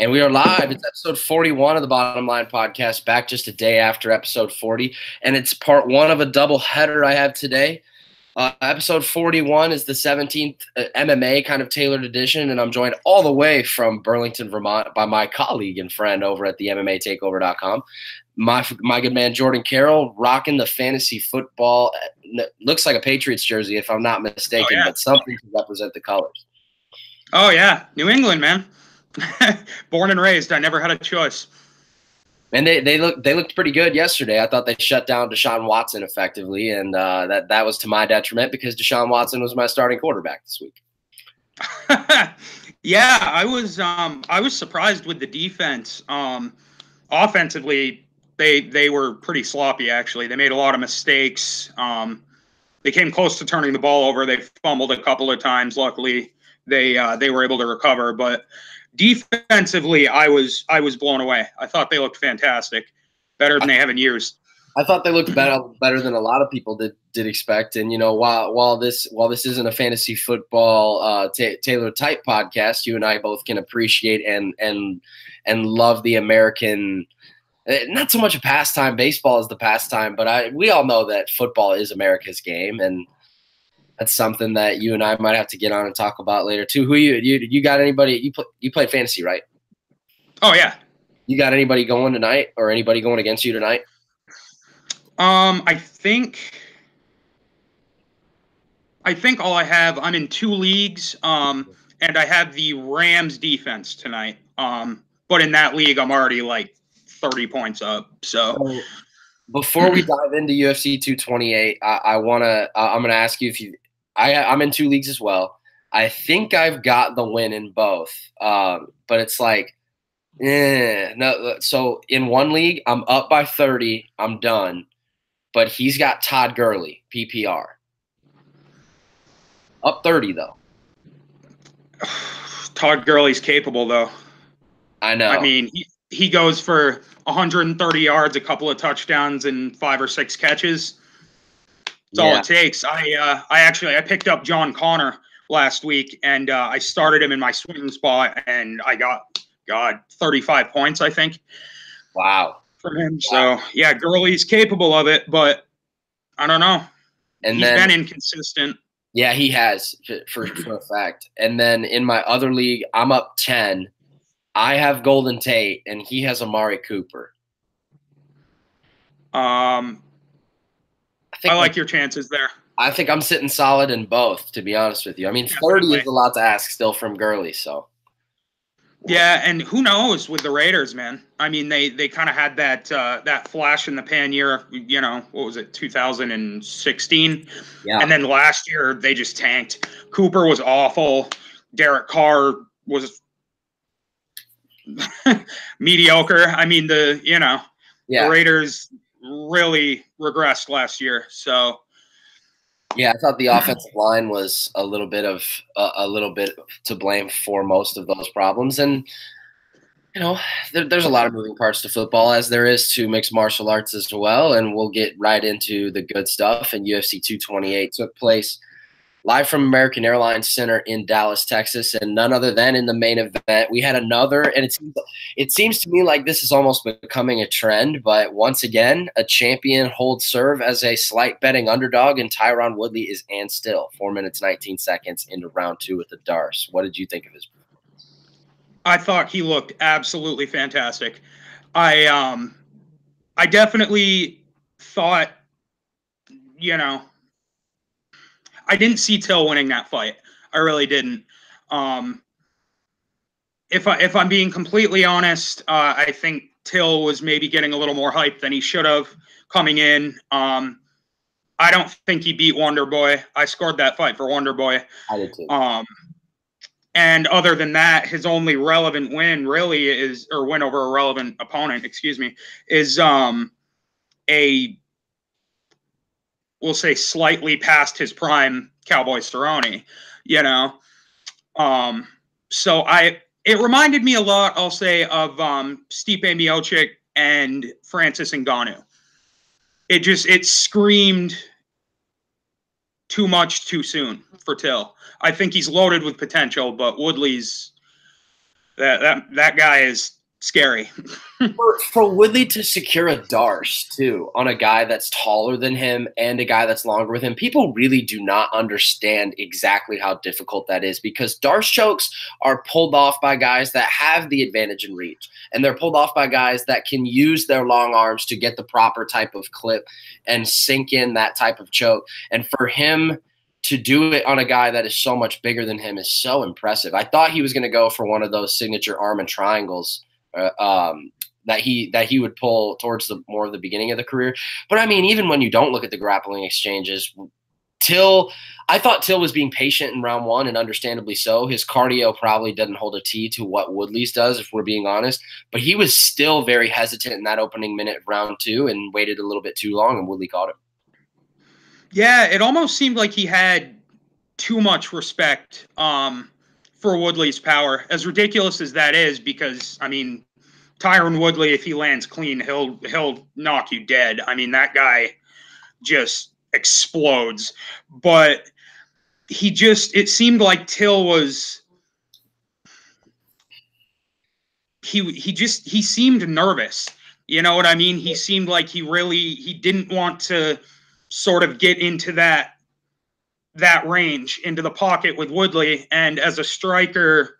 And we are live. It's episode 41 of the Bottom Line podcast, back just a day after episode 40. And it's part one of a double header I have today. Episode 41 is the 17th MMA kind of tailored edition, and I'm joined all the way from Burlington, Vermont by my colleague and friend over at the MMA Takeover.com. My good man, Jordan Carroll, rocking the fantasy football. Looks like a Patriots jersey, if I'm not mistaken, but something to represent the colors. Oh, yeah. New England, man. Born and raised. I never had a choice. And they looked pretty good yesterday. I thought they shut down Deshaun Watson effectively, and that was to my detriment because Deshaun Watson was my starting quarterback this week. Yeah, I was surprised with the defense. Offensively, they were pretty sloppy, actually. They made a lot of mistakes. They came close to turning the ball over. They fumbled a couple of times. Luckily, they were able to recover, but defensively, I was blown away. I thought they looked fantastic, better than they have in years. I thought they looked better than a lot of people did expect. And while this isn't a fantasy football tailored type podcast, you and I both can appreciate and love the American. Not so much a pastime. Baseball is the pastime, but we all know that football is America's game, and that's something that you and I might have to get on and talk about later too. Who you got anybody? You play fantasy, right? Oh yeah. You got anybody going tonight, or anybody going against you tonight? I think all I have. I'm in 2 leagues. And I have the Rams defense tonight. But in that league, I'm already like 30 points up. So before we dive into UFC 228, I'm gonna ask you if you. I'm in 2 leagues as well. I think I've got the win in both, but it's like, no. So in one league, I'm up by 30. I'm done, but he's got Todd Gurley, PPR, up 30 though. Todd Gurley's capable though. I know. I mean, he goes for 130 yards, a couple of touchdowns, and 5 or 6 catches. That's all it takes. I picked up John Connor last week, and I started him in my swing spot, and I got 35 points, I think. Wow. From him. Wow. So, yeah, Gurley's capable of it, but I don't know. And he's been inconsistent. Yeah, he has, for a fact. And then in my other league, I'm up 10. I have Golden Tate, and he has Amari Cooper. I like your chances there. I think I'm sitting solid in both, to be honest with you. I mean, 30 is a lot to ask still from Gurley, so. Yeah, and who knows with the Raiders, man? I mean, they kind of had that flash in the pan year, what was it, 2016? Yeah. And then last year, they just tanked. Cooper was awful. Derek Carr was mediocre. I mean, the Raiders really regressed last year. So yeah, I thought the offensive line was a little bit to blame for most of those problems. And there's a lot of moving parts to football, as there is to mixed martial arts as well. And we'll get right into the good stuff. And UFC 228 took place live from American Airlines Center in Dallas, Texas, and none other than in the main event, we had another, and it seems to me like this is almost becoming a trend, but once again, a champion holds serve as a slight betting underdog, and Tyron Woodley is and still 4 minutes, 19 seconds into round 2 with the Darce. What did you think of his performance? I thought he looked absolutely fantastic. I definitely thought, I didn't see Till winning that fight. I really didn't. If I'm being completely honest, I think Till was maybe getting a little more hype than he should have coming in. I don't think he beat Wonder Boy. I scored that fight for Wonder Boy. I did too. And other than that, his only relevant win really is, or win over a relevant opponent, is we'll say slightly past his prime Cowboy Cerrone, So it reminded me a lot, I'll say, of Stipe Miocic and Francis Ngannou. It screamed too much too soon for Till. I think he's loaded with potential, but Woodley's That guy is scary. For Woodley to secure a Darce too on a guy that's taller than him and a guy that's longer with him, people really do not understand exactly how difficult that is, because Darce chokes are pulled off by guys that have the advantage in reach, and they're pulled off by guys that can use their long arms to get the proper type of clip and sink in that type of choke. And for him to do it on a guy that is so much bigger than him is so impressive. I thought he was going to go for one of those signature arm and triangles that he would pull towards the more of the beginning of the career. But I mean, even when you don't look at the grappling exchanges, I thought Till was being patient in round one, and understandably so. His cardio probably doesn't hold a T to what Woodley's does, if we're being honest. But he was still very hesitant in that opening minute of round two and waited a little bit too long, and Woodley caught him. Yeah, it almost seemed like he had too much respect for Woodley's power, as ridiculous as that is, because, I mean, Tyron Woodley, if he lands clean, he'll knock you dead. I mean, that guy just explodes. But it seemed like Till was, he seemed nervous. You know what I mean? He seemed like he didn't want to sort of get into that range, into the pocket with Woodley. And as a striker,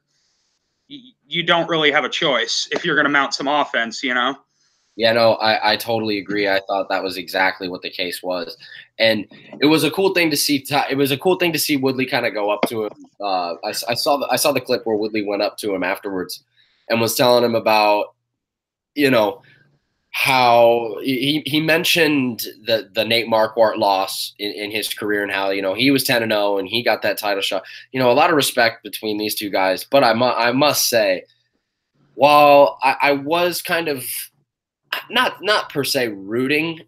you don't really have a choice if you're going to mount some offense, you know? Yeah, no, I totally agree. I thought that was exactly what the case was. And it was a cool thing to see. It was a cool thing to see Woodley kind of go up to him. I saw the clip where Woodley went up to him afterwards and was telling him about, you know, how he mentioned the Nate Marquardt loss in his career, and how, you know, he was 10-0 and he got that title shot. You know, a lot of respect between these two guys. But I must say, while I was kind of not per se rooting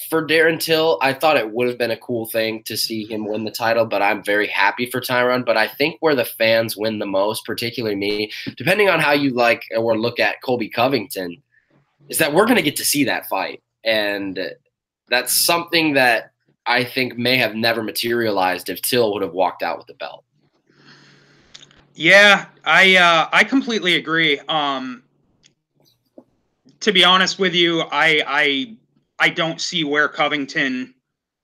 for Darren Till, I thought it would have been a cool thing to see him win the title. But I'm very happy for Tyron. But I think where the fans win the most, particularly me, depending on how you like or look at Colby Covington, is that we're going to get to see that fight. And that's something that I think may have never materialized if Till would have walked out with the belt. Yeah, I completely agree. To be honest with you, I don't see where Covington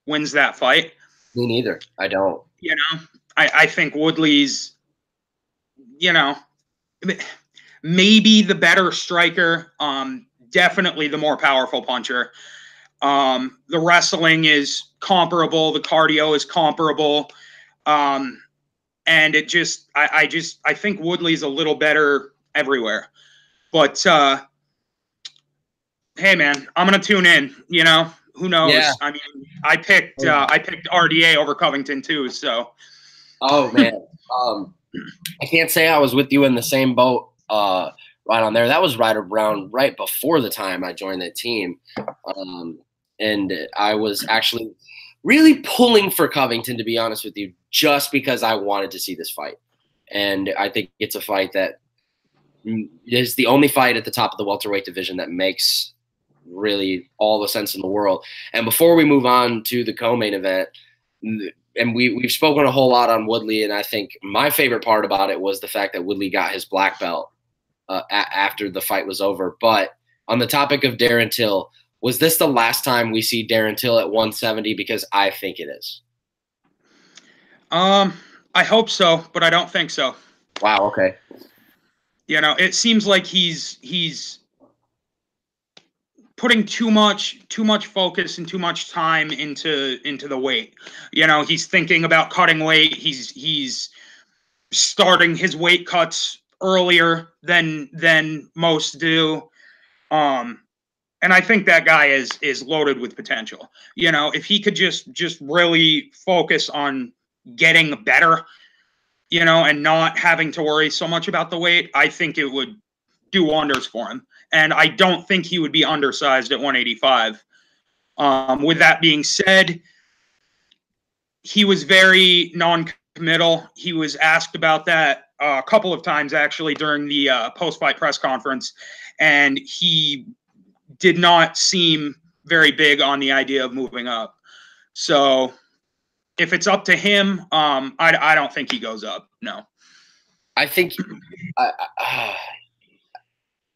wins that fight. Me neither. I don't. You know, I think Woodley's, you know, maybe the better striker. Definitely the more powerful puncher. The wrestling is comparable. The cardio is comparable. And it just, I think Woodley's a little better everywhere. But, hey man, I'm going to tune in, you know, who knows? Yeah. I mean, I picked RDA over Covington too. So. Oh man. I can't say I was with you in the same boat, right on there. That was right before the time I joined the team. And I was actually really pulling for Covington, to be honest with you, just because I wanted to see this fight. And I think it's a fight that is the only fight at the top of the welterweight division that makes really all the sense in the world. And before we move on to the co-main event, and we've spoken a whole lot on Woodley, and I think my favorite part about it was the fact that Woodley got his black belt after the fight was over. But on the topic of Darren Till, was this the last time we see Darren Till at 170? Because I think it is. I hope so, but I don't think so. Wow. Okay. You know, it seems like he's putting too much focus and too much time into the weight. You know, he's thinking about cutting weight. He's starting his weight cuts earlier than most do. And I think that guy is loaded with potential. You know, if he could just really focus on getting better, you know, and not having to worry so much about the weight, I think it would do wonders for him. And I don't think he would be undersized at 185. With that being said, he was very non-committal. He was asked about that a couple of times, actually, during the post-fight press conference, and he did not seem very big on the idea of moving up. So if it's up to him, I don't think he goes up. No. I think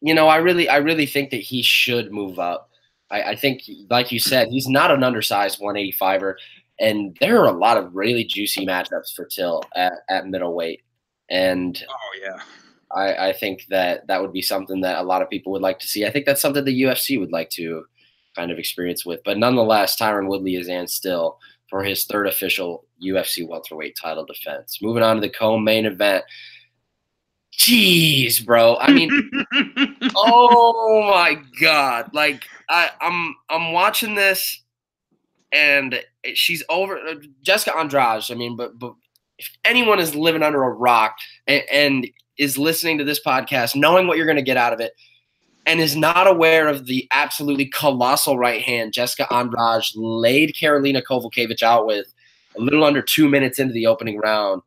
I really think that he should move up. I think, like you said, he's not an undersized 185er, and there are a lot of really juicy matchups for Till at middleweight. And Oh yeah. I think that would be something that a lot of people would like to see. I think that's something the UFC would like to kind of experience with. But nonetheless, Tyron Woodley is in still for his third official UFC welterweight title defense. Moving on to the co-main event. Jeez, bro. I mean, oh my God. Like I'm watching this and she's over Jessica Andrade. I mean, but if anyone is living under a rock and is listening to this podcast, knowing what you're going to get out of it, and is not aware of the absolutely colossal right hand Jessica Andrade laid Karolina Kowalkiewicz out with a little under 2 minutes into the opening round,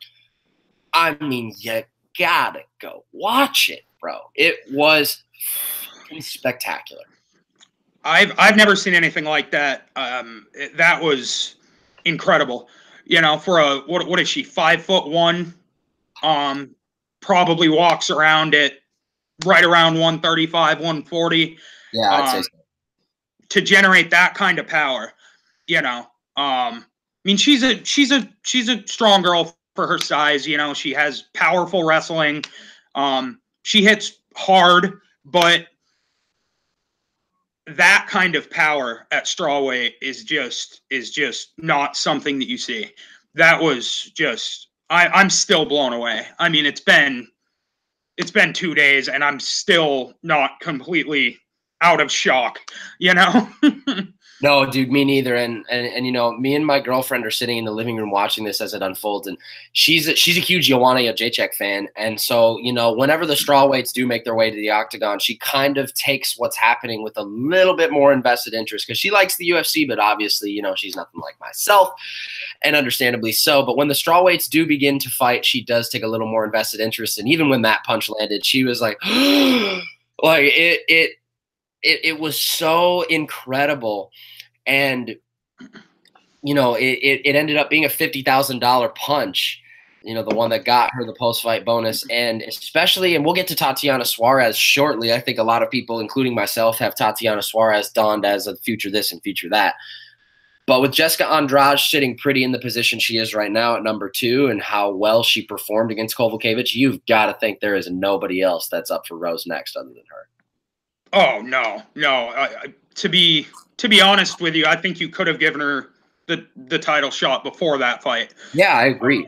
I mean, you gotta go watch it, bro. It was spectacular. I've never seen anything like that. That was incredible. For a what is she, 5'1"? Probably walks around at right around 135, 140. Yeah, I'd say so. To generate that kind of power, I mean, she's a strong girl for her size. She has powerful wrestling. She hits hard, but that kind of power at strawweight is just not something that you see. That was just I'm still blown away. I mean, it's been 2 days and I'm still not completely out of shock, No, dude, me neither. And me and my girlfriend are sitting in the living room watching this as it unfolds, and she's a huge Joanna Jacek fan. And so, whenever the strawweights do make their way to the octagon, she kind of takes what's happening with a little bit more invested interest because she likes the UFC, but obviously, she's nothing like myself, and understandably so. But when the strawweights do begin to fight, she does take a little more invested interest. And even when that punch landed, she was like, like it was so incredible. And, it ended up being a $50,000 punch, the one that got her the post-fight bonus. And especially, and we'll get to Tatiana Suarez shortly. I think a lot of people, including myself, have Tatiana Suarez donned as a future this and future that. But with Jessica Andrade sitting pretty in the position she is right now at number 2 and how well she performed against Kowalkiewicz, you've got to think there is nobody else that's up for Rose next other than her. Oh, no. To be honest with you, I think you could have given her the title shot before that fight. Yeah, I agree.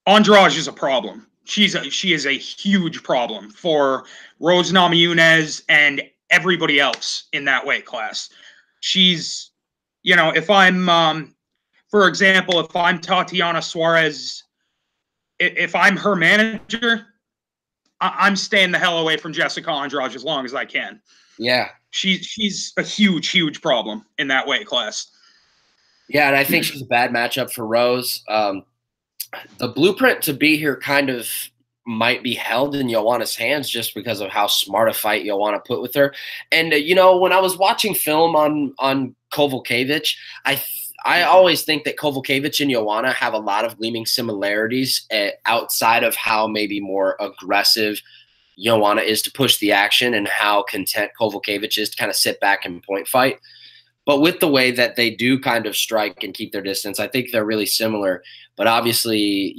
Andrade is a problem. She is a huge problem for Rose Namajunas and everybody else in that weight class. She's, if I'm, for example, if I'm Tatiana Suarez, if I'm her manager, I'm staying the hell away from Jessica Andrade as long as I can. Yeah. She's a huge problem in that weight class. Yeah, and I think she's a bad matchup for Rose. The blueprint to be here kind of might be held in Joanna's hands just because of how smart a fight Joanna put with her. And, when I was watching film on Kowalkiewicz, I always think that Kowalkiewicz and Joanna have a lot of gleaming similarities outside of how maybe more aggressive Joanna is to push the action and how content Kowalkiewicz is to kind of sit back and point fight. But with the way that they do kind of strike and keep their distance, I think they're really similar. But obviously,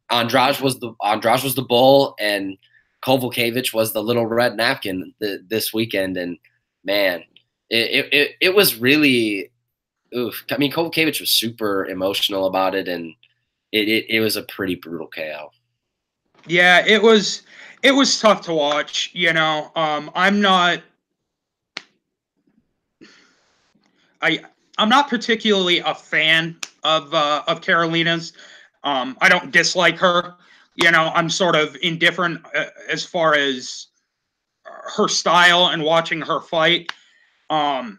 Andrade was the bull and Kowalkiewicz was the little red napkin this weekend. And man, it was really, oof. I mean, Kowalkiewicz was super emotional about it, and it was a pretty brutal KO. Yeah, it was tough to watch. I'm not particularly a fan of Carolina's. I don't dislike her. I'm sort of indifferent as far as her style and watching her fight. But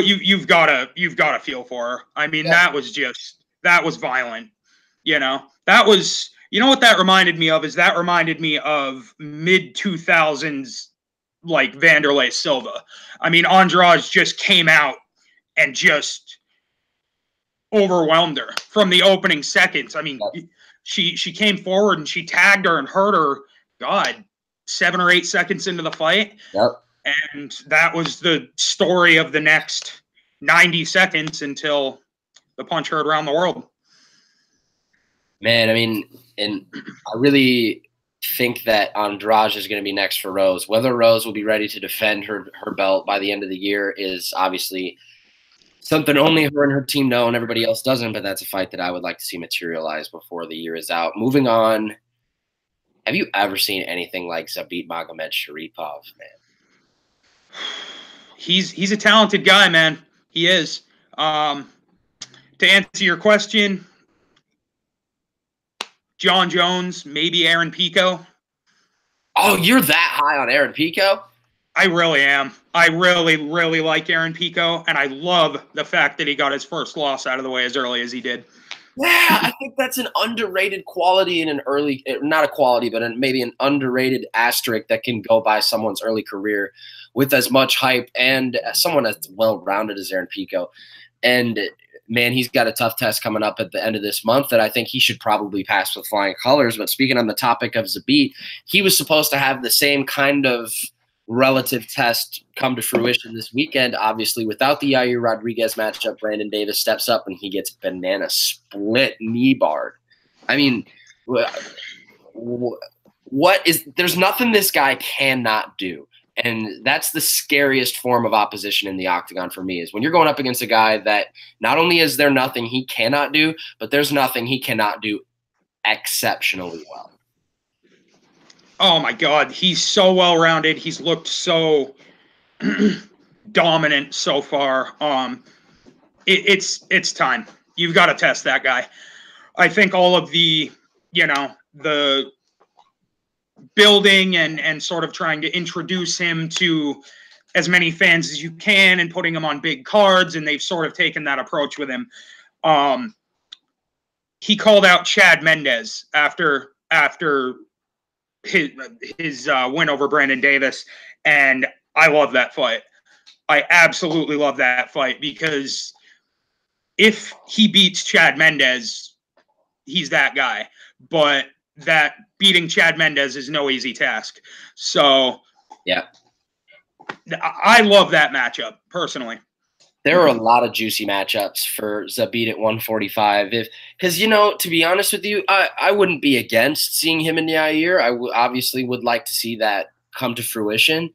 you've got to feel for her. I mean, yeah. that was violent. That was, what that reminded me of is that reminded me of mid 2000s, like Vanderlei Silva. I mean, Andrade just came out and just overwhelmed her from the opening seconds. I mean, she came forward and she tagged her and hurt her. God, 7 or 8 seconds into the fight. Yep. And that was the story of the next 90 seconds until the punch heard around the world. Man, I mean, and I really think that Andrade is going to be next for Rose. Whether Rose will be ready to defend her belt by the end of the year is obviously something only her and her team know and everybody else doesn't, but that's a fight that I would like to see materialize before the year is out. Moving on, have you ever seen anything like Zabit Magomedsharipov, man? He's a talented guy, man. He is. To answer your question, John Jones, maybe Aaron Pico. Oh, you're that high on Aaron Pico? I really am. I really, really like Aaron Pico, and I love the fact that he got his first loss out of the way as early as he did. Yeah, I think that's an underrated quality in an early, not a quality, but maybe an underrated asterisk that can go by someone's early career with as much hype and someone as well-rounded as Aaron Pico. And man, he's got a tough test coming up at the end of this month that I think he should probably pass with flying colors. But speaking on the topic of Zabit, he was supposed to have the same kind of relative test come to fruition this weekend. Obviously, without the Yair Rodriguez matchup, Brandon Davis steps up and he gets banana split knee barred. I mean, there's nothing this guy cannot do. And that's the scariest form of opposition in the octagon for me, is when you're going up against a guy that not only is there nothing he cannot do, but there's nothing he cannot do exceptionally well. Oh, my God. He's so well-rounded. He's looked so dominant so far. It's time. You've got to test that guy. I think all of the building and sort of trying to introduce him to as many fans as you can and putting him on big cards, and they've sort of taken that approach with him. He called out Chad Mendes after his win over Brandon Davis, and I love that fight. I absolutely love that fight, because if he beats Chad Mendes, he's that guy. But that beating Chad Mendes is no easy task. So yeah, I love that matchup personally. There are a lot of juicy matchups for Zabit at 145. Because, to be honest with you, I wouldn't be against seeing him in Yair. I obviously would like to see that come to fruition.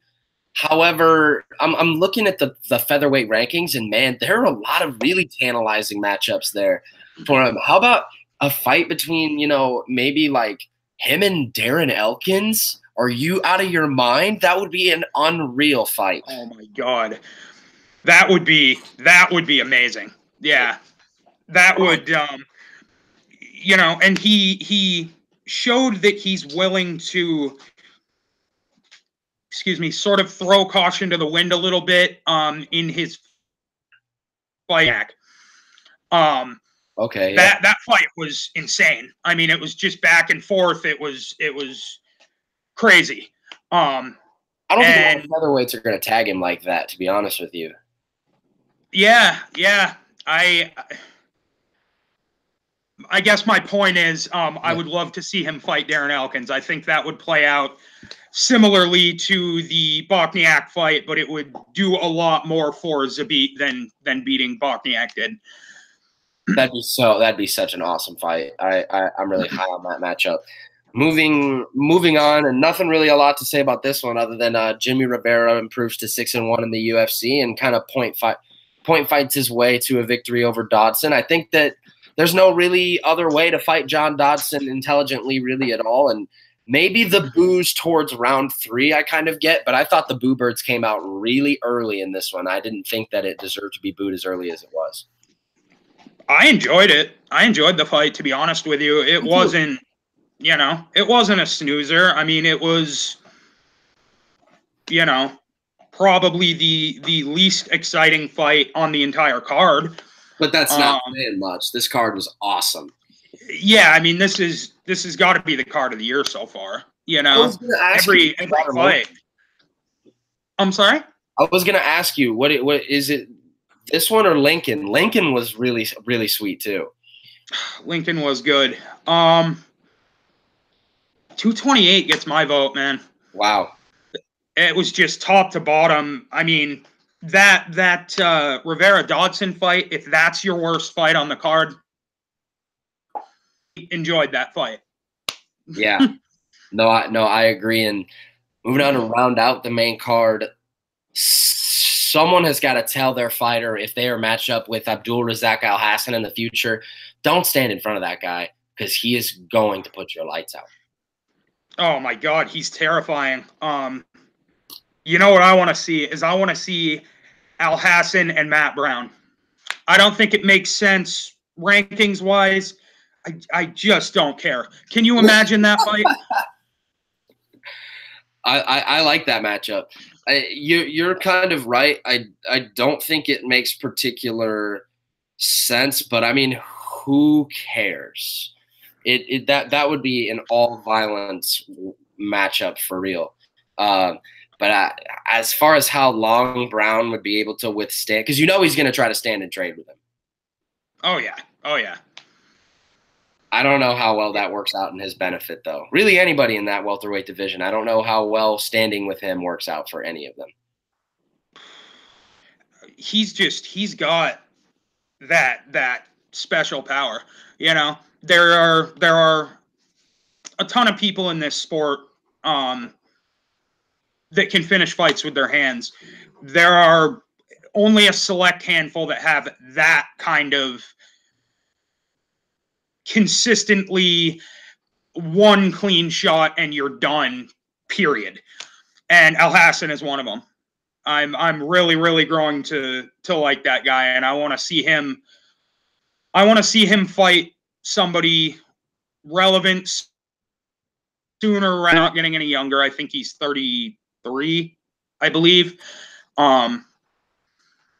However, I'm looking at the featherweight rankings, and, man, there are a lot of really tantalizing matchups there for him. How about a fight between, maybe like him and Darren Elkins? Are you out of your mind? That would be an unreal fight. Oh, my God. That would be amazing. Yeah, that would, and he showed that he's willing to, sort of throw caution to the wind a little bit, in his fight back. Okay. Yeah. That fight was insane. I mean, it was just back and forth. It was crazy. I don't think a lot of featherweights are going to tag him like that, to be honest with you. Yeah. I guess my point is, I would love to see him fight Darren Elkins. I think that would play out similarly to the Bokniak fight, but it would do a lot more for Zabit than beating Bokniak did. That'd be such an awesome fight. I'm really high on that matchup. Moving on, and nothing really a lot to say about this one other than Jimmy Rivera improves to 6-1 in the UFC and kind of point fights his way to a victory over Dodson. I think that there's no really other way to fight John Dodson intelligently really at all, and maybe the boos towards round 3 I kind of get, but I thought the boo birds came out really early in this one. I didn't think that it deserved to be booed as early as it was. I enjoyed it. I enjoyed the fight, to be honest with you. It wasn't, it wasn't a snoozer. I mean, it was, probably the least exciting fight on the entire card. But that's not saying much. This card was awesome. Yeah, I mean, this has got to be the card of the year so far. Every fight. I'm sorry? I was going to ask you, what is it, this one or Lincoln? Lincoln was really, really sweet too. Lincoln was good. 228 gets my vote, man. Wow. It was just top to bottom. I mean, that Rivera Dodson fight, if that's your worst fight on the card, enjoyed that fight. Yeah. No, I agree. And moving on to round out the main card, someone has got to tell their fighter if they are matched up with Abdul Razak Al Hassan in the future, don't stand in front of that guy because he is going to put your lights out. Oh my God, he's terrifying. You know what I want to see is I want to see Al Hassan and Matt Brown. I don't think it makes sense rankings wise. I just don't care. Can you imagine that fight? I like that matchup. You're kind of right. I don't think it makes particular sense, but I mean, who cares? That would be an all violence matchup for real. But as far as how long Brown would be able to withstand, because you know he's going to try to stand and trade with him. Oh yeah, oh yeah. I don't know how well that works out in his benefit, though. Really, anybody in that welterweight division, I don't know how well standing with him works out for any of them. He's got that special power. You know, there are a ton of people in this sport that can finish fights with their hands. There are only a select handful that have that kind of consistently one clean shot and you're done, period. And Al Hassan is one of them. I'm really growing to like that guy, and I want to see him fight somebody relevant sooner. We're not getting any younger. I think he's 33, I believe.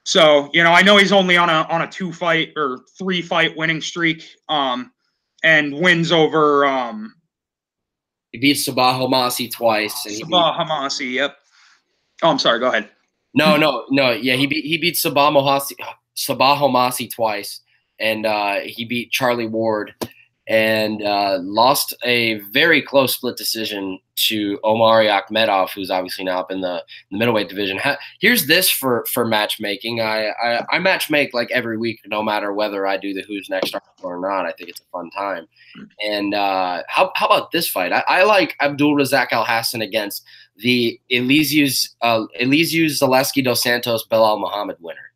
So, you know, I know he's only on a 2-fight or 3-fight winning streak, and wins over. He beat Sabah Homasi twice. And Sabah Homasi, yep. Oh, I'm sorry. Go ahead. No. Yeah, he beat Sabah Homasi twice, and he beat Charlie Ward, and lost a very close split decision to Omari Akhmedov, who's obviously now up in the middleweight division. Here's this for matchmaking. I matchmake like every week, no matter whether I do the Who's Next article or not. I think it's a fun time. And how about this fight? I like Abdul Razak Al Hassan against the Elysiu Zaleski dos Santos Belal Muhammad winner.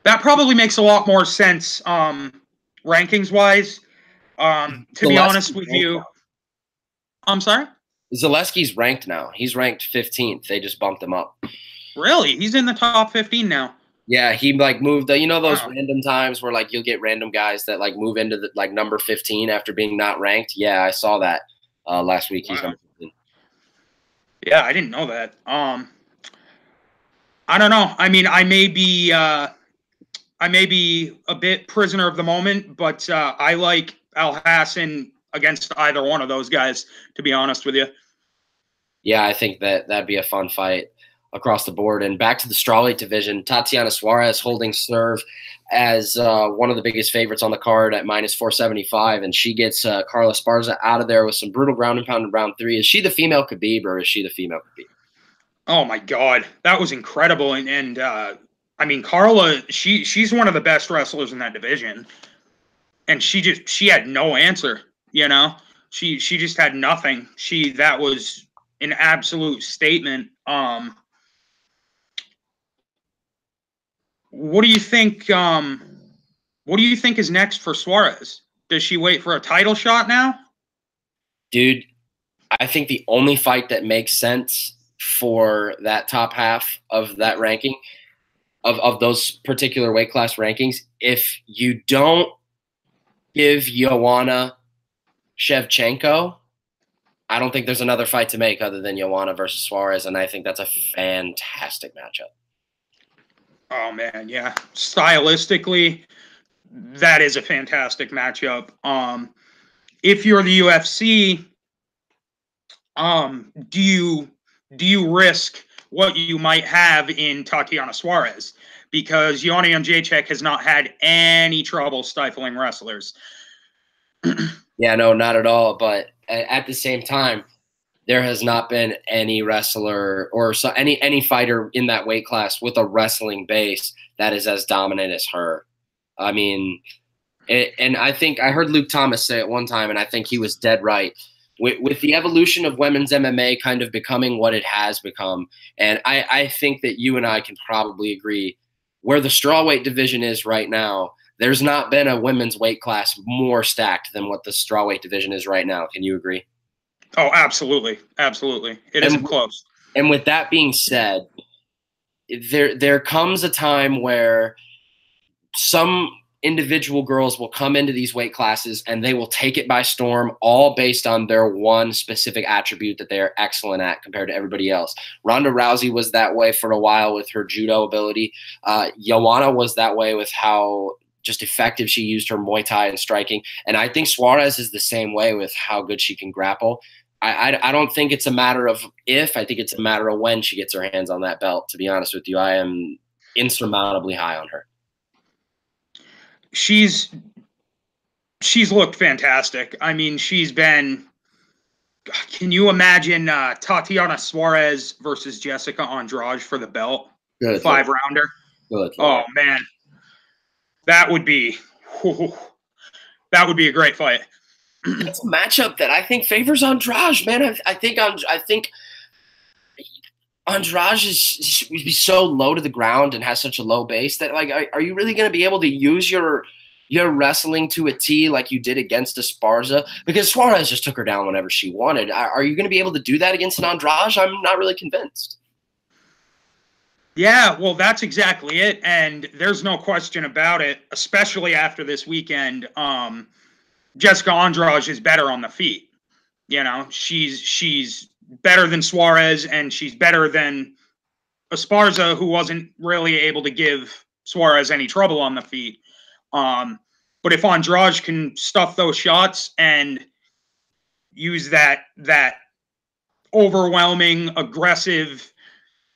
That probably makes a lot more sense rankings-wise. To be honest with you. I'm sorry? Zaleski's ranked now. He's ranked 15th. They just bumped him up. Really? He's in the top 15 now. Yeah, he like moved you know those random times where like you'll get random guys that like move into the like number 15 after being not ranked. Yeah, I saw that last week. He's number 15. Yeah, I didn't know that. I don't know. I mean, I may be a bit prisoner of the moment, but I like Al Hassan against either one of those guys, to be honest with you. Yeah, I think that'd be a fun fight across the board. And back to the strawweight division, Tatiana Suarez holding serve as one of the biggest favorites on the card at -475, and she gets Carla Esparza out of there with some brutal ground and pound in round 3. Is she the female Khabib, or is she the female Khabib? Oh my God, that was incredible. And I mean, Carla, she's one of the best wrestlers in that division, and she had no answer. You know, she just had nothing. That was an absolute statement. What do you think? What do you think is next for Suarez? Does she wait for a title shot now? Dude, I think the only fight that makes sense for that top half of that ranking, of those particular weight class rankings, if you don't give Joanna Shevchenko, I don't think there's another fight to make other than Joanna versus Suarez, and I think that's a fantastic matchup. Oh, man, yeah. Stylistically, that is a fantastic matchup. If you're the UFC, do you risk what you might have in Tatiana Suarez? Because Joanna Jędrzejczyk has not had any trouble stifling wrestlers. Yeah, no, not at all. But at the same time, there has not been any wrestler or any fighter in that weight class with a wrestling base that is as dominant as her. I mean, and I think I heard Luke Thomas say it one time, and I think he was dead right. With the evolution of women's MMA kind of becoming what it has become, and I think that you and I can probably agree where the strawweight division is right now. There's not been a women's weight class more stacked than what the strawweight division is right now. Can you agree? Oh, absolutely. Absolutely. It isn't close. And with that being said, there comes a time where some individual girls will come into these weight classes and they will take it by storm, all based on their one specific attribute that they are excellent at compared to everybody else. Ronda Rousey was that way for a while with her judo ability. Joanna was that way with how just effective she used her Muay Thai and striking. And I think Suarez is the same way with how good she can grapple. I don't think it's a matter of if, I think it's a matter of when she gets her hands on that belt. To be honest with you, I am insurmountably high on her. She's looked fantastic. I mean, she's been, can you imagine Tatiana Suarez versus Jessica Andrade for the belt? Good. 5-rounder. Good. Oh, man. That would be a great fight. It's a matchup that I think favors Andrade, man. I think Andrade would be so low to the ground and has such a low base that, like, are you really going to be able to use your wrestling to a T like you did against Esparza? Because Suarez just took her down whenever she wanted. Are you going to be able to do that against an Andrade? I'm not really convinced. Yeah, well, that's exactly it, and there's no question about it, especially after this weekend. Jessica Andrade is better on the feet. You know, she's better than Suarez, and she's better than Esparza, who wasn't really able to give Suarez any trouble on the feet. But if Andrade can stuff those shots and use that overwhelming, aggressive,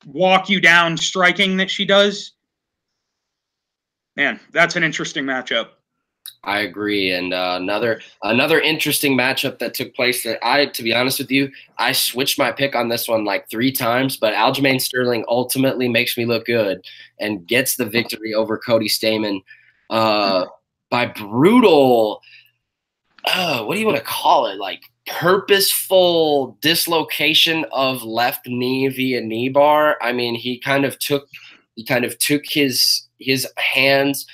walk you down striking that she does, man, that's an interesting matchup. I agree. And another interesting matchup that took place that to be honest with you, I switched my pick on this one like 3 times, but Aljamain Sterling ultimately makes me look good and gets the victory over Cody Stamann by brutal, what do you want to call it? Like purposeful dislocation of left knee via knee bar. I mean, he kind of took his hands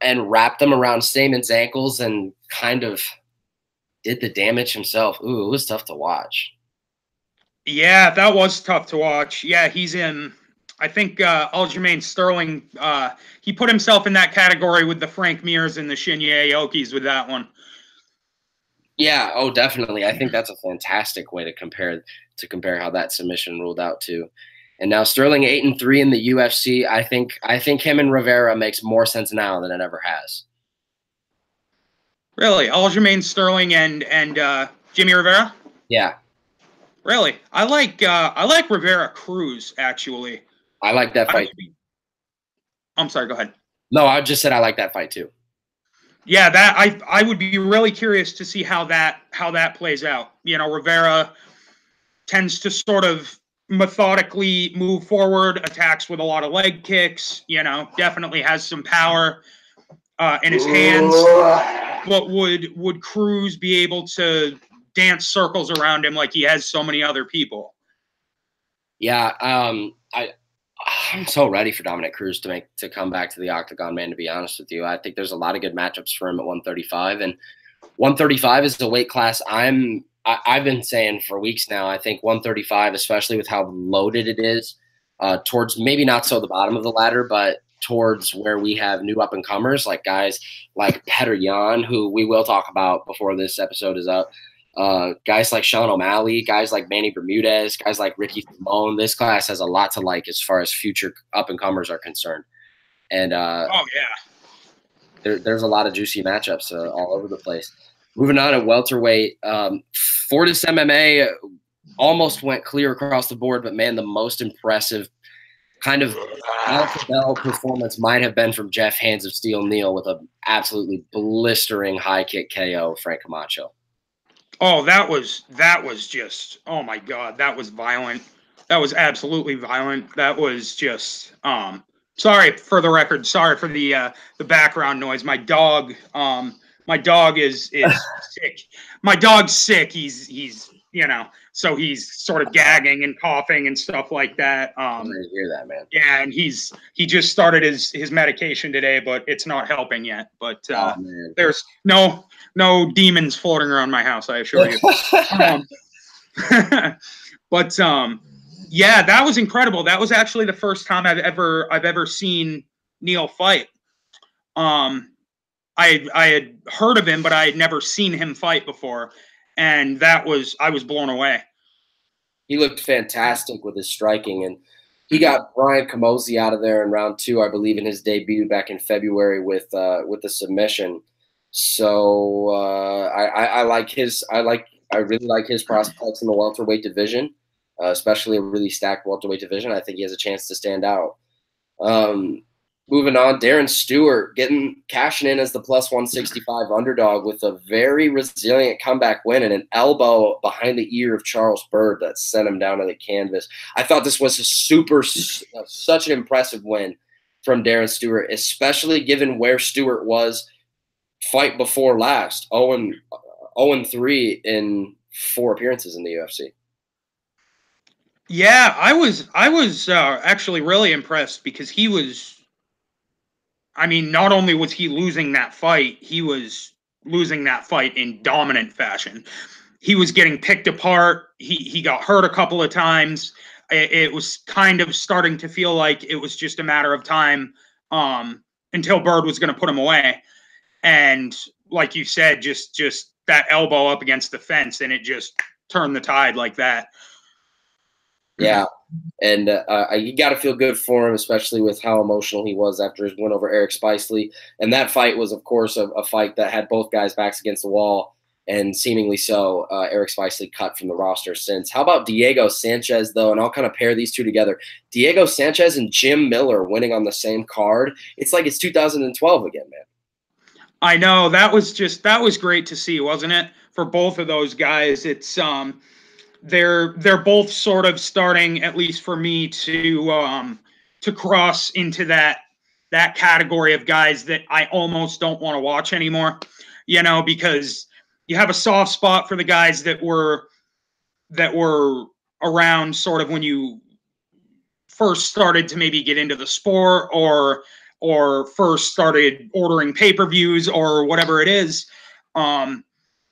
and wrapped them around Stamann's ankles and kind of did the damage himself. Ooh, it was tough to watch. Yeah, that was tough to watch. Yeah, he's in, I think Aljamain Sterling, he put himself in that category with the Frank Mears and the Shinya Aokis with that one. Yeah, oh, definitely. I think that's a fantastic way to compare how that submission ruled out too. And now Sterling 8-3 in the UFC. I think him and Rivera makes more sense now than it ever has. Really, Aljamain Sterling and Jimmy Rivera? Yeah. Really, I like Rivera Cruz actually. I like that fight. I'm sorry. Go ahead. No, I just said I like that fight too. Yeah, that I would be really curious to see how that plays out. You know, Rivera tends to sort of methodically move forward, attacks with a lot of leg kicks, you know, definitely has some power in his hands. But would Cruz be able to dance circles around him like he has so many other people? Yeah, I'm so ready for Dominic Cruz to come back to the octagon, man, to be honest with you. I think there's a lot of good matchups for him at 135, and 135 is the weight class I've been saying for weeks now. I think 135, especially with how loaded it is, towards maybe not so the bottom of the ladder, but towards where we have new up-and-comers, like guys like Petr Yan, who we will talk about before this episode is up, guys like Sean O'Malley, guys like Manny Bermudez, guys like Ricky Simone. This class has a lot to like as far as future up-and-comers are concerned. And oh, yeah. There's a lot of juicy matchups all over the place. Moving on at welterweight, Fortis MMA almost went clear across the board, but man, the most impressive kind of alpha bell performance might have been from Jeff Hands of Steel Neal with an absolutely blistering high kick KO of Frank Camacho. Oh, that was just, oh my God, that was violent. That was absolutely violent. That was just sorry for the record, sorry for the background noise. My dog is sick. My dog's sick. He's so he's sort of gagging and coughing and stuff like that. I hear that, man. Yeah, and he just started his medication today, but it's not helping yet. But there's no demons floating around my house, I assure you. But yeah, that was incredible. That was actually the first time I've ever seen Neil fight. I had heard of him, but I had never seen him fight before, and I was blown away. He looked fantastic with his striking, and he got Brian Camozzi out of there in round 2, I believe, in his debut back in February with the submission. So I really like his prospects in the welterweight division, especially a really stacked welterweight division. I think he has a chance to stand out. Moving on, Darren Stewart cashing in as the plus 165 underdog with a very resilient comeback win and an elbow behind the ear of Charles Byrd that sent him down to the canvas. I thought this was such an impressive win from Darren Stewart, especially given where Stewart was fight before last, 0-3 in 4 appearances in the UFC. Yeah, I was actually really impressed because he was. I mean, not only was he losing that fight, he was losing that fight in dominant fashion. He was getting picked apart. He got hurt a couple of times. It was kind of starting to feel like it was just a matter of time until Byrd was going to put him away. And like you said, just that elbow up against the fence, and it just turned the tide like that. Yeah. And you got to feel good for him, especially with how emotional he was after his win over Eric Spicely. And that fight was, of course, a fight that had both guys' backs against the wall, and seemingly so. Eric Spicely cut from the roster since. How about Diego Sanchez, though? And I'll kind of pair these two together. Diego Sanchez and Jim Miller winning on the same card. It's like it's 2012 again, man. I know. That was great to see, wasn't it? For both of those guys. It's they're both sort of starting, at least for me, to cross into that category of guys that I almost don't want to watch anymore, because you have a soft spot for the guys that were around sort of when you first started to maybe get into the sport or first started ordering pay-per-views or whatever it is.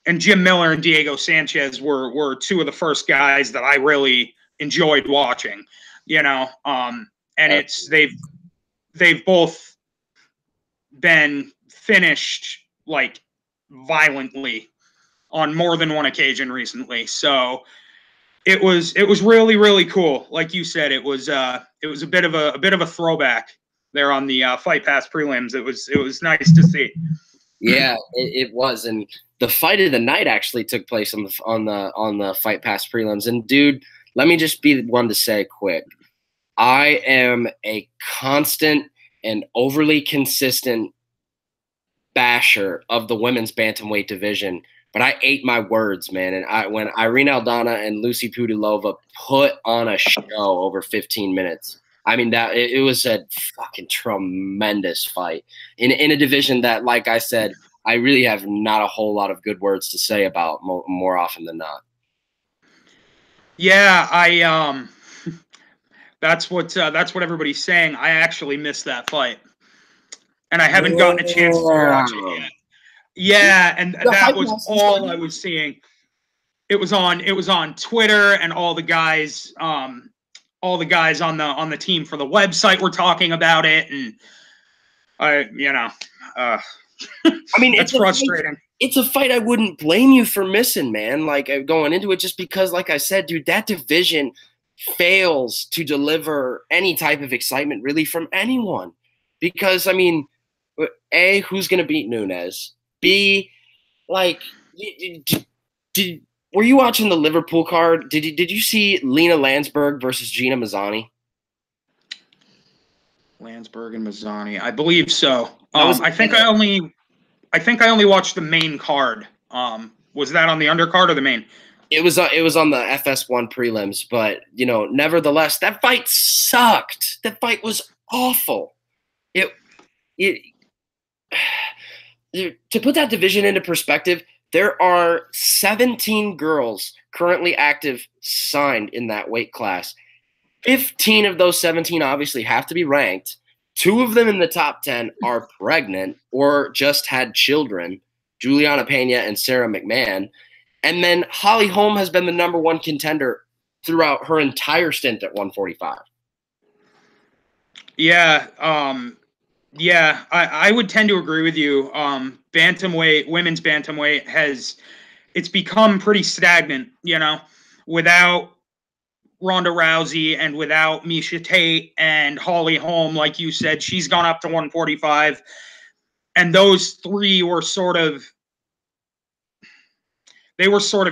And Jim Miller and Diego Sanchez were 2 of the first guys that I really enjoyed watching, and they've both been finished like violently on more than one occasion recently. So it was really, really cool. Like you said, it was a bit of a throwback there on the Fight Pass prelims. It was nice to see. Yeah, it was, and the fight of the night actually took place on the Fight Pass prelims. And dude, let me just be the one to say quick, I am a constant and overly consistent basher of the women's bantamweight division, but I ate my words, man. And when Irene Aldana and Lucy Pudilova put on a show over 15 minutes. I mean, that it was a fucking tremendous fight in a division that, like I said, I really have not a whole lot of good words to say about more often than not. Yeah, that's what everybody's saying. I actually missed that fight, and I haven't gotten a chance to watch it yet. Yeah, and that was all I was seeing. It was on Twitter, and all the guys on the team for the website were talking about it, and I mean, it's frustrating. It's a fight I wouldn't blame you for missing, man. Like going into it, just because, like I said, dude, that division fails to deliver any type of excitement really from anyone. Because I mean, A, who's going to beat Nunes? B, like, were you watching the Liverpool card? Did you see Lena Landsberg versus Gina Mazzani? Landsberg and Mazzani, I believe so. I think I only watched the main card. Was that on the undercard or the main? It was on the FS1 prelims, but nevertheless, that fight sucked. That fight was awful. It to put that division into perspective, there are 17 girls currently active signed in that weight class. 15 of those 17 obviously have to be ranked. 2 of them in the top 10 are pregnant or just had children, Juliana Pena and Sarah McMahon. And then Holly Holm has been the #1 contender throughout her entire stint at 145. Yeah, I would tend to agree with you. Bantamweight, women's bantamweight it's become pretty stagnant, without Ronda Rousey and without Miesha Tate and Holly Holm. Like you said, she's gone up to 145. And those 3 were sort of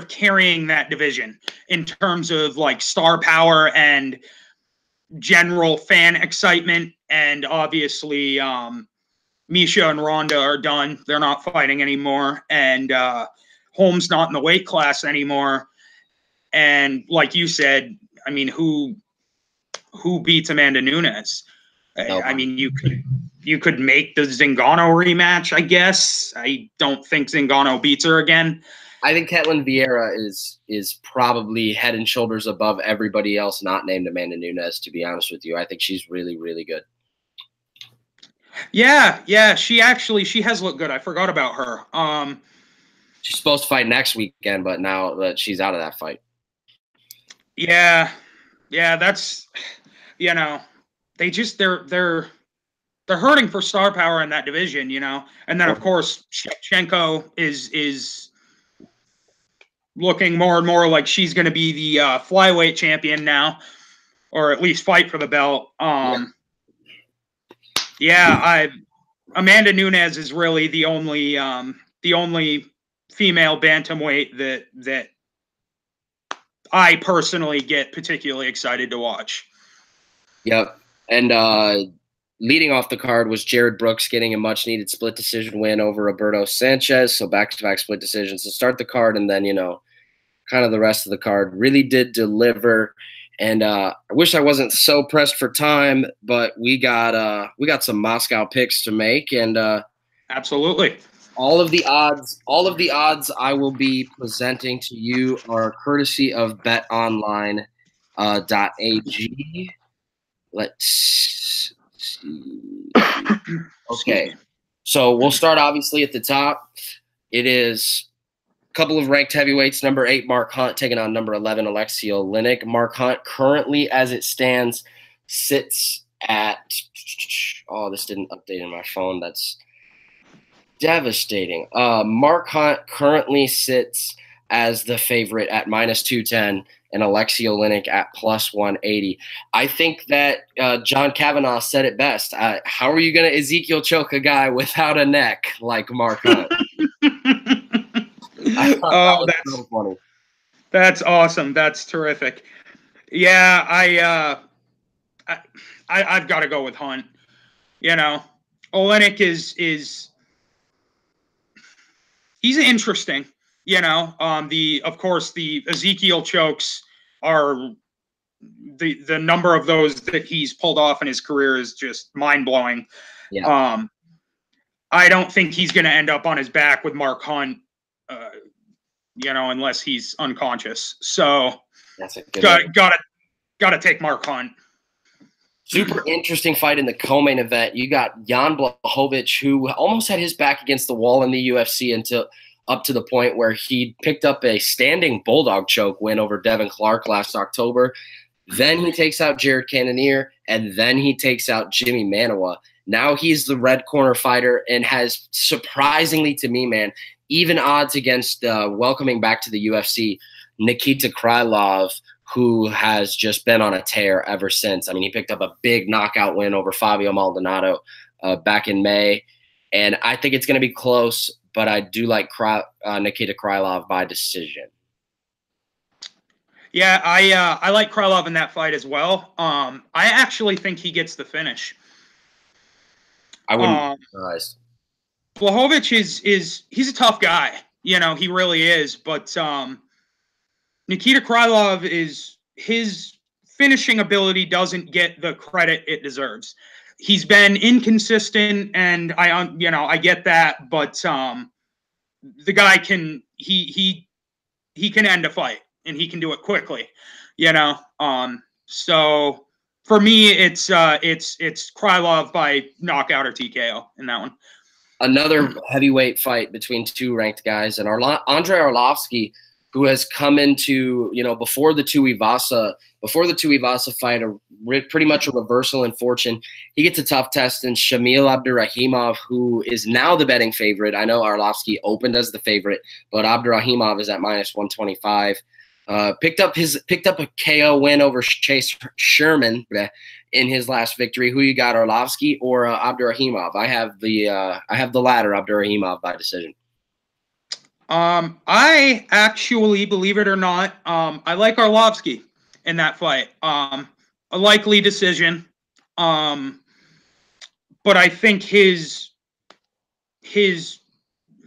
carrying that division in terms of like star power and general fan excitement. And obviously, Miesha and Ronda are done. They're not fighting anymore. And Holm's not in the weight class anymore. And like you said, I mean, who beats Amanda Nunes? No. I mean, you could make the Zingano rematch, I guess. I don't think Zingano beats her again. I think Ketlin Vieira is probably head and shoulders above everybody else not named Amanda Nunes, to be honest with you. I think she's really, really good. Yeah, she has looked good. I forgot about her. She's supposed to fight next weekend, but now that she's out of that fight. Yeah, that's they're hurting for star power in that division, And then of course Shevchenko is looking more and more like she's going to be the flyweight champion now, or at least fight for the belt. Amanda Nunes is really the only female bantamweight that I personally get particularly excited to watch. Yep. And leading off the card was Jared Brooks getting a much-needed split decision win over Roberto Sanchez, so back-to-back split decisions to start the card, and then, kind of the rest of the card really did deliver. And I wish I wasn't so pressed for time, but we got some Moscow picks to make, and absolutely. All of the odds I will be presenting to you are courtesy of betonline.ag. Let's see. Okay. So we'll start obviously at the top. It is a couple of ranked heavyweights. Number 8, Mark Hunt, taking on number 11, Alexei Oleinik. Mark Hunt currently, as it stands, sits at – oh, this didn't update in my phone. That's devastating. Mark Hunt currently sits as the favorite at -210 and Alexei Oleinik at +180. I think that John Kavanaugh said it best. How are you going to Ezekiel choke a guy without a neck like Mark Hunt? Oh, that's so funny. That's awesome. That's terrific. Yeah, I've got to go with Hunt. Oleinik is he's interesting. Of course the Ezekiel chokes are the number of those that he's pulled off in his career is just mind blowing. Yeah. I don't think he's going to end up on his back with Mark Hunt, unless he's unconscious. So that's a good got to take Mark Hunt. Super interesting fight in the co-main event. You got Jan Blachowicz, who almost had his back against the wall in the UFC until up to the point where he picked up a standing bulldog choke win over Devin Clark last October. Then he takes out Jared Cannonier, and then he takes out Jimmy Manuwa. Now he's the red corner fighter and has, surprisingly to me, man, even odds against welcoming back to the UFC Nikita Krylov, who has just been on a tear ever since. I mean, he picked up a big knockout win over Fabio Maldonado back in May. And I think it's going to be close, but I do like Nikita Krylov by decision. Yeah, I like Krylov in that fight as well. I actually think he gets the finish. I wouldn't be surprised. Blachowicz he's a tough guy. You know, he really is. But Nikita Krylov his finishing ability doesn't get the credit it deserves. He's been inconsistent, and I get that, but the guy can he can end a fight, and he can do it quickly, you know. So for me, it's Krylov by knockout or TKO in that one. Another heavyweight fight between two ranked guys, and Andrei Arlovsky, who has come into, before the Tuivasa fight, pretty much a reversal in fortune. He gets a tough test in Shamil Abdurahimov, who is now the betting favorite. I know Arlovsky opened as the favorite, but Abdurahimov is at -125. Picked up a KO win over Chase Sherman in his last victory. Who you got, Arlovsky or Abdurahimov? I have the latter, Abdurahimov, by decision. I actually, believe it or not, I like Arlovsky in that fight. A likely decision. But I think his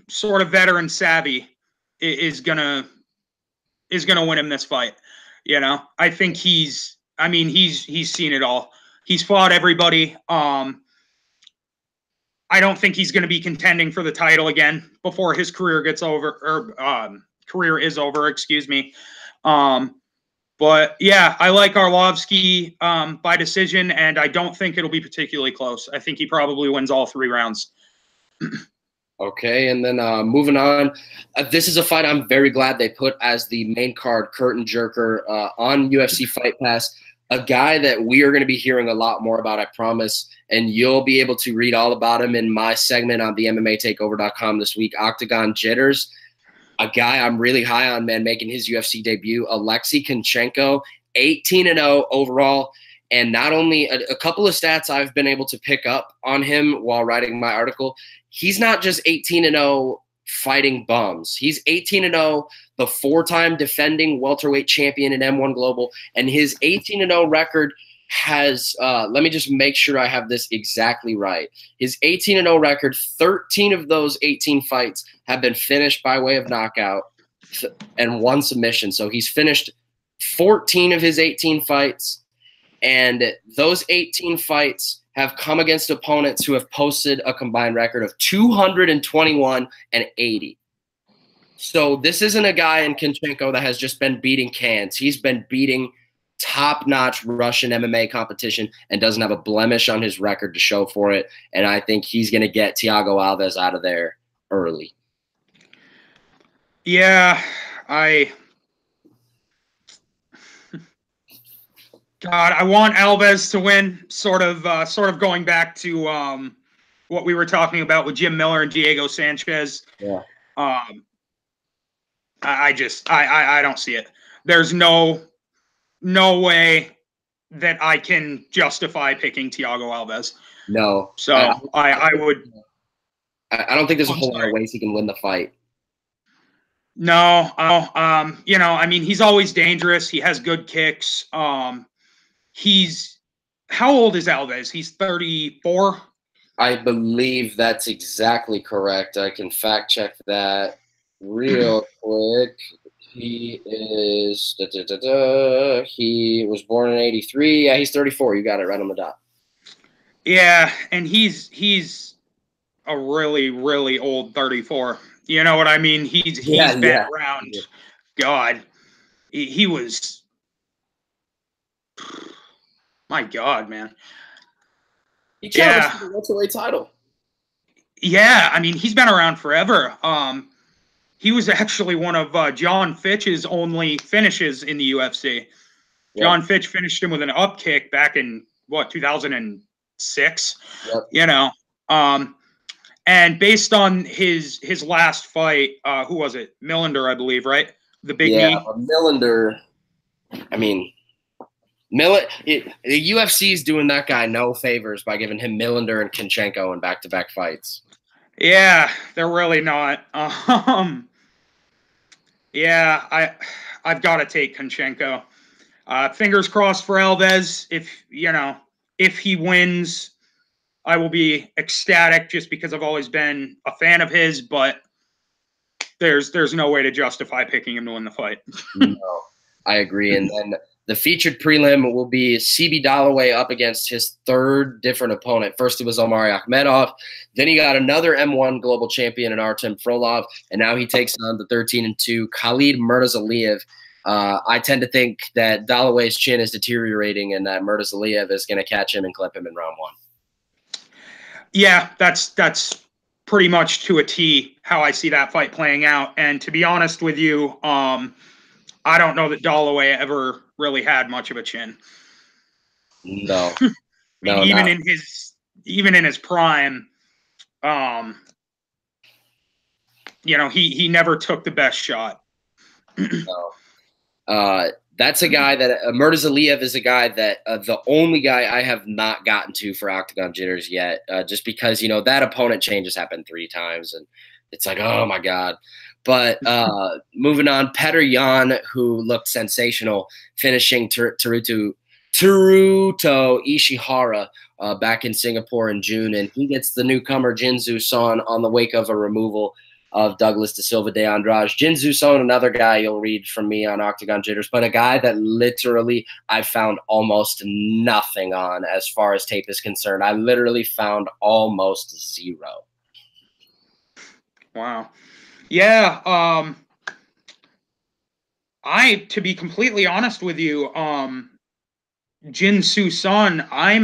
sort of veteran savvy is gonna win him this fight. I think he's seen it all. He's fought everybody. I don't think he's going to be contending for the title again before his career gets over, or career is over, excuse me. But yeah, I like Arlovsky by decision, and I don't think it'll be particularly close. I think he probably wins all 3 rounds. Okay, and then moving on. This is a fight I'm very glad they put as the main card curtain jerker on UFC Fight Pass. A guy that we are going to be hearing a lot more about, I promise, and you'll be able to read all about him in my segment on the MMA Takeover.com this week, Octagon Jitters. A guy I'm really high on, man, making his UFC debut, Alexei Konchenko, 18-0 overall. And not only a couple of stats I've been able to pick up on him while writing my article, he's not just 18-0 fighting bums. He's 18-0, the 4-time defending welterweight champion in M1 Global, and his 18-0 record has let me just make sure I have this exactly right. His 18-0 record, 13 of those 18 fights have been finished by way of knockout and 1 submission. So he's finished 14 of his 18 fights, and those 18 fights have come against opponents who have posted a combined record of 221 and 80. So this isn't a guy in Konchenko that has just been beating cans. He's been beating top-notch Russian MMA competition and doesn't have a blemish on his record to show for it. And I think he's going to get Thiago Alves out of there early. Yeah, God, I want Alves to win. Sort of going back to what we were talking about with Jim Miller and Diego Sanchez. Yeah. I don't see it. There's no way that I can justify picking Thiago Alves. No. So I would. I don't think there's a whole lot of ways he can win the fight. No. He's always dangerous. He has good kicks. How old is Alves? He's 34. I believe that's exactly correct. I can fact check that real quick. He is he was born in 83. Yeah, he's 34. You got it right on the dot. Yeah, and he's a really, really old 34. You know what I mean? He's been around. Yeah. God, he was. My God, man. He challenged for the welterweight title. Yeah, he's been around forever. He was actually one of John Fitch's only finishes in the UFC. Yep. John Fitch finished him with an up kick back in 2006. Yep. And based on his last fight, who was it? Millender, I believe, right? The big knee. Millender. The UFC is doing that guy no favors by giving him Millender and Konchenko in back-to-back fights. Yeah, they're really not. Yeah, I've got to take Konchenko. Fingers crossed for Alves. If he wins, I will be ecstatic just because I've always been a fan of his. But there's no way to justify picking him to win the fight. No, I agree. And then the featured prelim will be CB Dalloway up against his third different opponent. First, it was Omari Akhmedov. Then he got another M1 global champion in Artem Frolov. And now he takes on the 13-2 Khalid Murtazaliyev. I tend to think that Dalloway's chin is deteriorating and that Murtazaliyev is going to catch him and clip him in round 1. Yeah, that's pretty much to a T how I see that fight playing out. And to be honest with you, I don't know that Dalloway ever really had much of a chin. No, I mean, no, even in his prime, you know, he never took the best shot. No. That's a guy that Murtazaliyev is a guy that the only guy I have not gotten to for Octagon Jitters yet, just because, you know, that opponent change has happened 3 times and it's like, oh my God. But moving on, Petr Yan, who looked sensational, finishing Teruto Ishihara back in Singapore in June, and he gets the newcomer Jinzu Son on the wake of a removal of Douglas Da Silva de Andrade. Jinzu Son, another guy you'll read from me on Octagon Jitters, but a guy that literally I found almost nothing on as far as tape is concerned. I literally found almost 0. Wow. Yeah. To be completely honest with you, Jinsu Son, I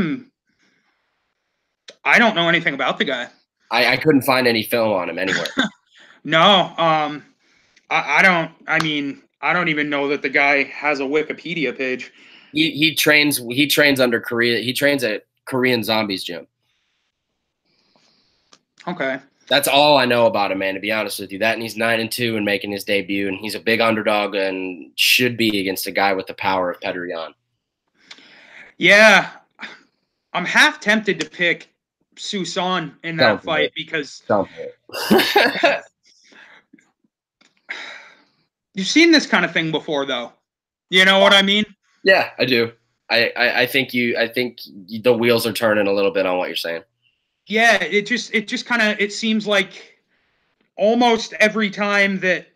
don't know anything about the guy. I couldn't find any film on him anywhere. No, I don't even know that the guy has a Wikipedia page. He trains under Korea. He trains at Korean Zombies gym. Okay. That's all I know about him, man, to be honest with you. That, and he's 9-2 and making his debut, and he's a big underdog and should be against a guy with the power of Petr Yan. Yeah. I'm half tempted to pick Susan in that fight because you've seen this kind of thing before, though. You know what I mean? Yeah, I do. I think the wheels are turning a little bit on what you're saying. Yeah, it just kind of, it seems like almost every time that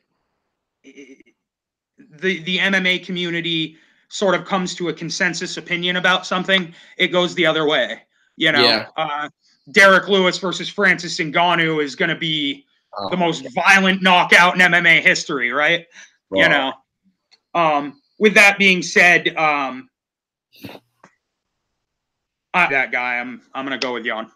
the MMA community sort of comes to a consensus opinion about something, it goes the other way. You know, yeah. Derek Lewis versus Francis Ngannou is going to be the most violent knockout in MMA history, right? Wow. You know, with that being said, that guy, I'm going to go with Jan.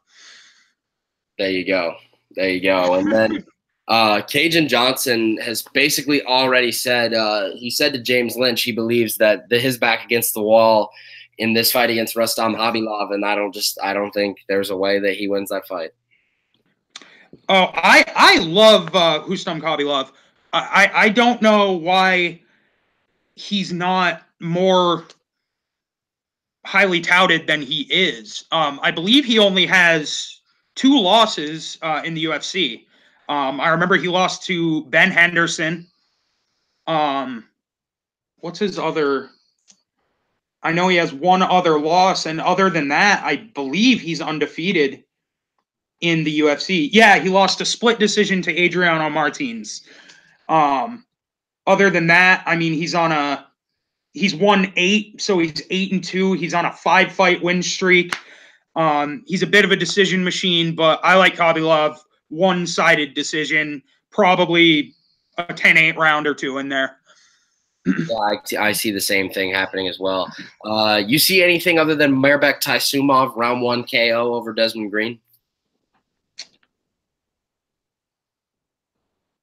There you go. And then Cajun Johnson has basically already said, he said to James Lynch, he believes that his back against the wall in this fight against Rustam Khabilov, and I don't think there's a way that he wins that fight. Oh, I love Rustam Khabilov. I don't know why he's not more highly touted than he is. I believe he only has 2 losses in the UFC. I remember he lost to Ben Henderson. What's his other? I know he has 1 other loss, and other than that, I believe he's undefeated in the UFC. Yeah, he lost a split decision to Adriano Martins. Other than that, I mean, he's won 8, so he's 8-2. He's on a 5-fight win streak. He's a bit of a decision machine, but I like Khabilov. 1-sided decision, probably a 10-8 round or 2 in there. Yeah, I see the same thing happening as well. You see anything other than Mairbek Taisumov round 1 KO over Desmond Green?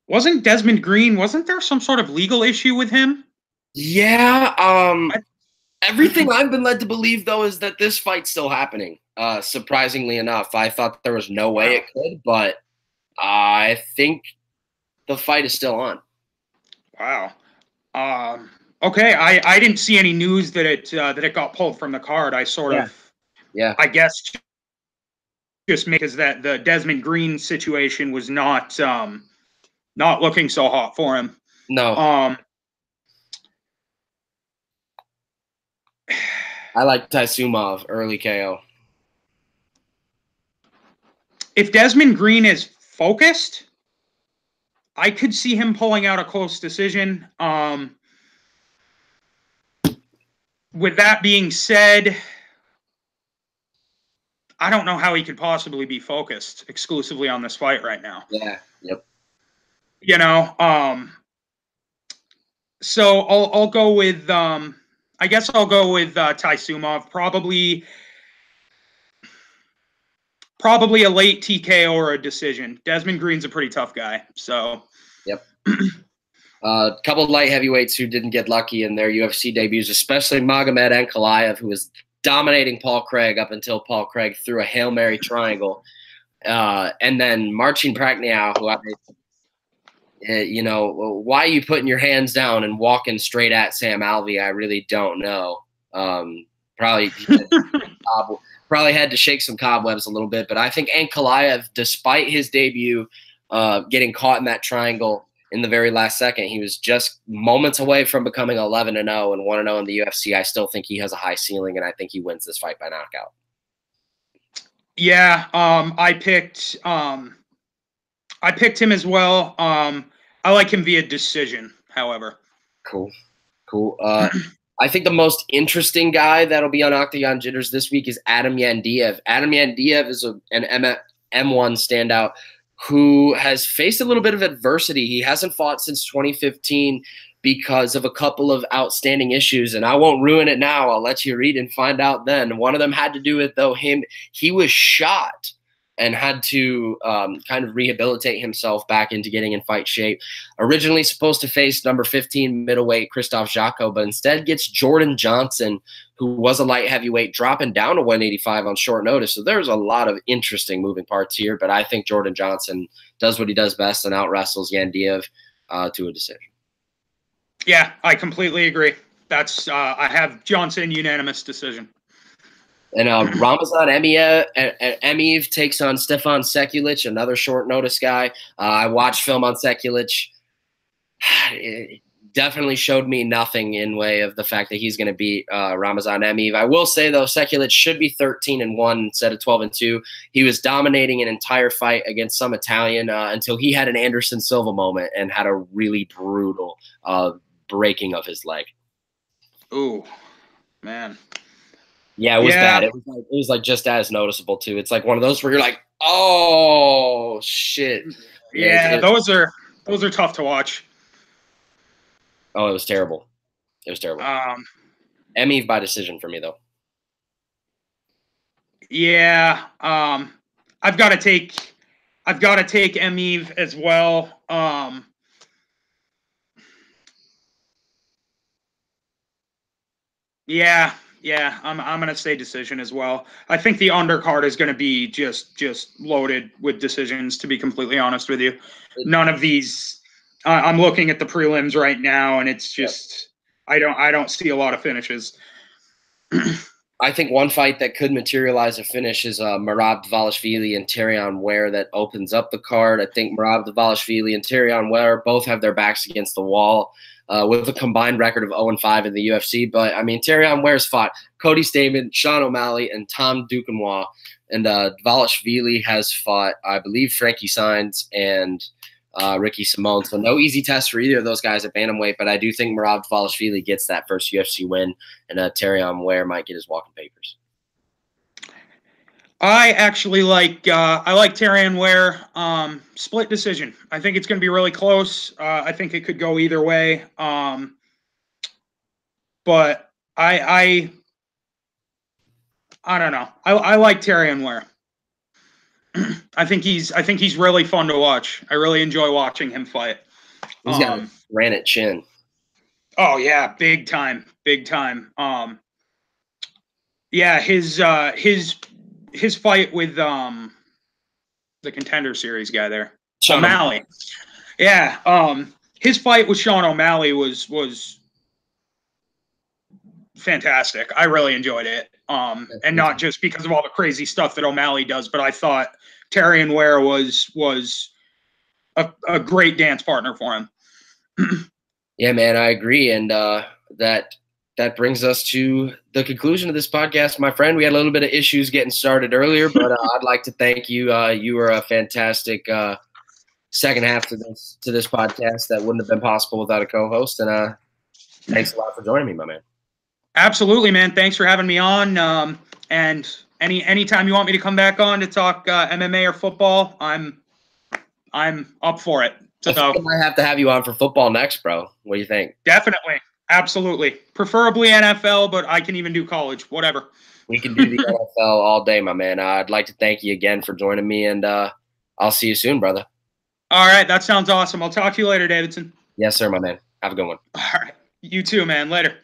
Wasn't there some sort of legal issue with him? Yeah. Everything I've been led to believe, though, is that this fight's still happening. Surprisingly enough, I thought there was no way it could, but I think the fight is still on. Wow. Okay, I didn't see any news that it got pulled from the card. I sort of, I guess, just because that the Desmond Green situation was not looking so hot for him. No. I like Taisumov early KO. If Desmond Green is focused, I could see him pulling out a close decision. With that being said, I don't know how he could possibly be focused exclusively on this fight right now. Yeah. Yep. You know, so I'll go with I guess I'll go with Taisumov. Probably a late TKO or a decision. Desmond Green's a pretty tough guy. So Yep. A couple of light heavyweights who didn't get lucky in their UFC debuts, especially Magomed Ankalaev, who was dominating Paul Craig up until Paul Craig threw a Hail Mary triangle. And then Marcin Prachnio, who why are you putting your hands down and walking straight at Sam Alvey? I really don't know. Probably had to shake some cobwebs a little bit, but I think Ankalaev, despite his debut, getting caught in that triangle in the very last second, he was just moments away from becoming 11-0 and 1-0 in the UFC. I still think he has a high ceiling, and I think he wins this fight by knockout. Yeah, I picked him as well. I like him via decision, however. Cool. I think the most interesting guy that'll be on Octagon Jitters this week is Adam Yandiev. Adam Yandiev is an M1 standout who has faced a little bit of adversity. He hasn't fought since 2015 because of a couple of outstanding issues, and I won't ruin it now. I'll let you read and find out then. One of them had to do with, he was shot and had to kind of rehabilitate himself back into getting in fight shape. Originally supposed to face number 15 middleweight Christoph Jacko, but instead gets Jordan Johnson, who was a light heavyweight, dropping down to 185 on short notice. So there's a lot of interesting moving parts here, but I think Jordan Johnson does what he does best and out-wrestles Yandiev to a decision. Yeah, I completely agree. That's I have Johnson unanimous decision. And Ramazan Emeev takes on Stefan Sekulic, another short notice guy. I watched film on Sekulic. It definitely showed me nothing in way of the fact that he's going to beat Ramazan Emeev. I will say, though, Sekulic should be 13-1 instead of 12-2. He was dominating an entire fight against some Italian until he had an Anderson Silva moment and had a really brutal breaking of his leg. Ooh, man. Yeah, it was bad. It was like just as noticeable too. It's like one of those where you're like, oh shit. Yeah, those are tough to watch. Oh, it was terrible. It was terrible. Emeev by decision for me though. Yeah, I've got to take Emeev as well. Yeah, I'm gonna say decision as well. I think the undercard is gonna be just loaded with decisions. To be completely honest with you, none of these. I'm looking at the prelims right now, and it's just I don't see a lot of finishes. I think one fight that could materialize a finish is Merab Dvalishvili and Terrion Ware that opens up the card. I think Merab Dvalishvili and Terrion Ware both have their backs against the wall. With a combined record of 0-5 in the UFC. But, I mean, Terrion Ware's fought Cody Stamen, Sean O'Malley, and Tom Duquesnoy. And Dvalishvili has fought, I believe, Frankie Saenz and Ricky Simone. So no easy test for either of those guys at bantamweight. But I do think Merab Dvalishvili gets that first UFC win, and Terrion Ware might get his walking papers. I actually like Terrion Ware. Split decision. I think it's going to be really close. I think it could go either way. But I don't know. I like Terrion Ware. I think he's really fun to watch. I really enjoy watching him fight. He's got a granite chin. Oh yeah, big time. Yeah, his fight with the Contender Series guy there, Sean O'Malley. Yeah, his fight with Sean O'Malley was fantastic. I really enjoyed it. And not just because of all the crazy stuff that O'Malley does, but I thought Terrion Ware was a great dance partner for him. Yeah, man, I agree. And that brings us to the conclusion of this podcast, my friend. We had a little bit of issues getting started earlier, but I'd like to thank you. You were a fantastic second half to this podcast that wouldn't have been possible without a co-host. And thanks a lot for joining me, my man. Absolutely, man. Thanks for having me on. And anytime you want me to come back on to talk MMA or football, I'm up for it. So I think I might have to have you on for football next, bro. What do you think? Definitely. Absolutely. Preferably NFL, but I can even do college, whatever. We can do the NFL all day, my man. I'd like to thank you again for joining me, and I'll see you soon, brother. All right. That sounds awesome. I'll talk to you later, Davidson. Yes, sir, my man. Have a good one. All right. You too, man. Later.